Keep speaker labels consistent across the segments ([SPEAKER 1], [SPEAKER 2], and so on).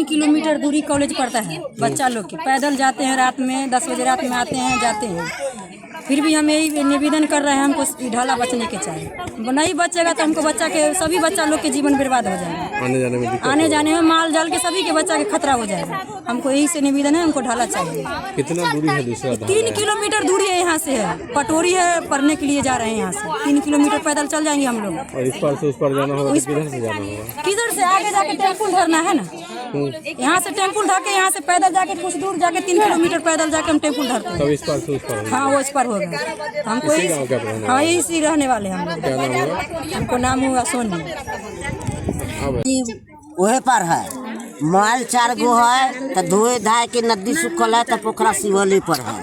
[SPEAKER 1] 3 kilometre दूरी college पड़ता है बच्चा लोग की। पैदल जाते हैं, रात में 10 बजे रात में आते हैं जाते हैं। फिर भी हम यही निवेदन कर रहे हैं, हमको ढाला बचने के चाहिए। नहीं बचेगा तो हमको बच्चा के सभी बच्चा लोग के जीवन बर्बाद हो जाएगा। आने जाने में माल जाल के सभी के बच्चा के खतरा हो जाएगा। हमको यही से निवेदन है, हमको ढाला चाहिए।
[SPEAKER 2] कितना दूरी है दूसरा?
[SPEAKER 1] 3 किलोमीटर दूरी है यहाँ से है। पटोरी है, पढ़ने के लिए जा रहे हैं यहाँ से 3 किलोमीटर पैदल चल जाएंगे हम लोग।
[SPEAKER 2] और इस पार से उस पार जाना होगा तो किधर से जाना होगा?
[SPEAKER 1] किधर से आगे जाके टेम्पू धरना है ना। यहाँ से टेम्पू धर के यहाँ से पैदल जाके कुछ दूर जाके 3 किलोमीटर पैदल जाके हम टेम्पू धरते हैं।
[SPEAKER 2] तब इस पार से उस पार?
[SPEAKER 1] हाँ वो इस पर होगा। हमको हाँ यही सी रहने वाले हम लोग।
[SPEAKER 2] क्या नाम हुआ?
[SPEAKER 1] हमको नाम हुआ सोनी।
[SPEAKER 3] वही पर है माल 4 गो है तो धोए धाए के नदी सुखल है तो पोखरा शिवली पर है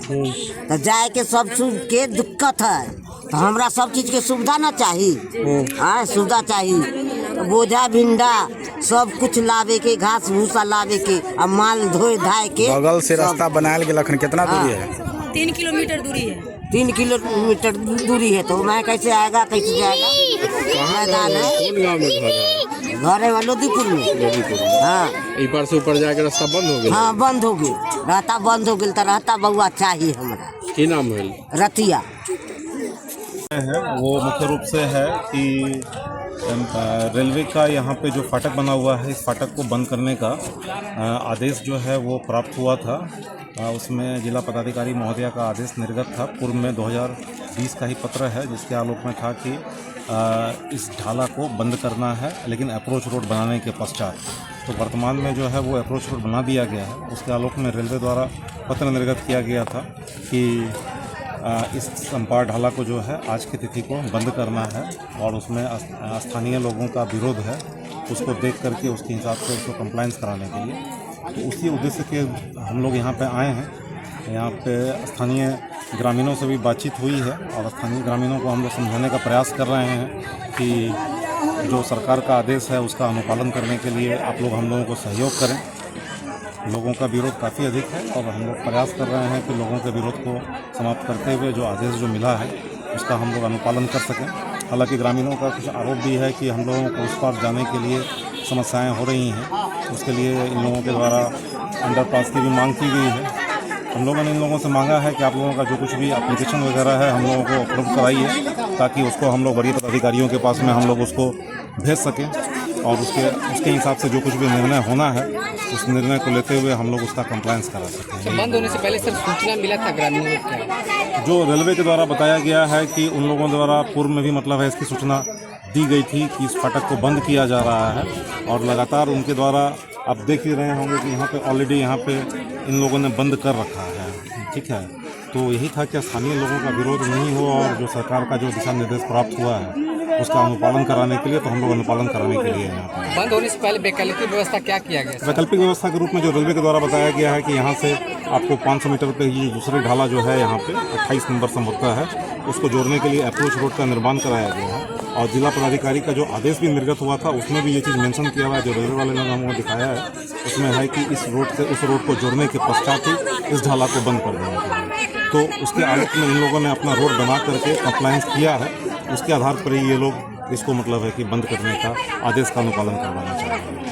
[SPEAKER 3] तो जाए के सब चीज के दिक्कत है। तो हमरा सब चीज के सुविधा ना चाहिए। हाँ सुविधा चाहिए। बोझा भिंडा सब कुछ लावे के, घास भूसा लावे के, अब माल धोए धाए के
[SPEAKER 4] बगल से रास्ता बनाया गया। कितना दूरी है?
[SPEAKER 1] 3 किलोमीटर दूरी है।
[SPEAKER 3] 3 किलोमीटर दूरी है तो मैं कैसे आएगा, कैसे जाएगा? मैदान है घर है लोधीपुर में। हाँ
[SPEAKER 2] इस पार से ऊपर जाके रास्ता बंद हो गया?
[SPEAKER 3] हाँ बंद हो गई, रहता बंद हो गई तो रहता बउआ चाहिए हमरा।
[SPEAKER 2] की नाम है?
[SPEAKER 3] रतिया
[SPEAKER 5] है वो मुख्य रूप से है कि रेलवे का यहाँ पे जो फाटक बना हुआ है, इस फाटक को बंद करने का आदेश जो है वो प्राप्त हुआ था। उसमें जिला पदाधिकारी महोदया का आदेश निर्गत था। पूर्व में 2020 का ही पत्र है जिसके आलोक में था कि इस ढाला को बंद करना है, लेकिन अप्रोच रोड बनाने के पश्चात। तो वर्तमान में जो है वो अप्रोच रोड बना दिया गया है। उसके आलोक में रेलवे द्वारा पत्र निर्गत किया गया था कि इस संपार ढाला को जो है आज की तिथि को बंद करना है और उसमें स्थानीय लोगों का विरोध है, उसको देख करके उसके हिसाब से उसको कंप्लाइंस कराने के लिए। तो उसी उद्देश्य के हम लोग यहाँ पे आए हैं। यहाँ पे स्थानीय ग्रामीणों से भी बातचीत हुई है और स्थानीय ग्रामीणों को हम लोग समझाने का प्रयास कर रहे हैं कि जो सरकार का आदेश है उसका अनुपालन करने के लिए आप लोग हम लोगों को सहयोग करें। लोगों का विरोध काफ़ी अधिक है और हम लोग प्रयास कर रहे हैं कि लोगों के विरोध को समाप्त करते हुए जो आदेश जो मिला है उसका हम लोग अनुपालन कर सकें। हालांकि ग्रामीणों का कुछ आरोप भी है कि हम लोगों को उस पार जाने के लिए समस्याएं हो रही हैं। उसके लिए इन लोगों के द्वारा अंडरपास की भी मांग की गई है। हम लोगों ने इन लोगों से मांगा है कि आप लोगों का जो कुछ भी एप्लीकेशन वगैरह है हम लोगों को उपलब्ध कराइए ताकि उसको हम लोग वरीय पदाधिकारियों के पास में हम लोग उसको भेज सकें और उसके हिसाब से जो कुछ भी निर्णय होना है उस निर्णय को लेते हुए हम लोग उसका कंप्लायंस करा सकें।
[SPEAKER 6] बंद होने से पहले सर सूचना मिला था ग्रामीणों को?
[SPEAKER 5] जो रेलवे के द्वारा बताया गया है कि उन लोगों द्वारा पूर्व में भी मतलब है इसकी सूचना दी गई थी कि इस फाटक को बंद किया जा रहा है और लगातार उनके द्वारा आप देख ही रहे होंगे कि यहाँ पे ऑलरेडी यहाँ पे इन लोगों ने बंद कर रखा है। ठीक है, तो यही था कि स्थानीय लोगों का विरोध नहीं हो और जो सरकार का जो दिशा निर्देश प्राप्त हुआ है उसका अनुपालन कराने के लिए, तो हम लोग अनुपालन कराने के लिए यहाँ पर।
[SPEAKER 6] बंद होने से पहले वैकल्पिक व्यवस्था क्या किया गया?
[SPEAKER 5] वैकल्पिक व्यवस्था के रूप में जो रेलवे के द्वारा बताया गया है कि यहाँ से आपको 500 मीटर पे ही दूसरे ढाला जो है यहाँ पे 28 नंबर संभवतः है, उसको जोड़ने के लिए अप्रोच रोड का निर्माण कराया गया है। और जिला पदाधिकारी का जो आदेश भी निर्गत हुआ था उसमें भी ये चीज़ मेंशन किया हुआ है, जो रेलवे वाले ने हमको दिखाया है उसमें है कि इस रोड से उस रोड को जोड़ने के पश्चात ही इस ढाला को बंद कर देने के लिए। तो उसके आलोक में इन लोगों ने अपना रोड बना करके कंप्लायंस किया है। उसके आधार पर ही ये लोग इसको मतलब है कि बंद करने का आदेश का अनुपालन करवाना चाहिए।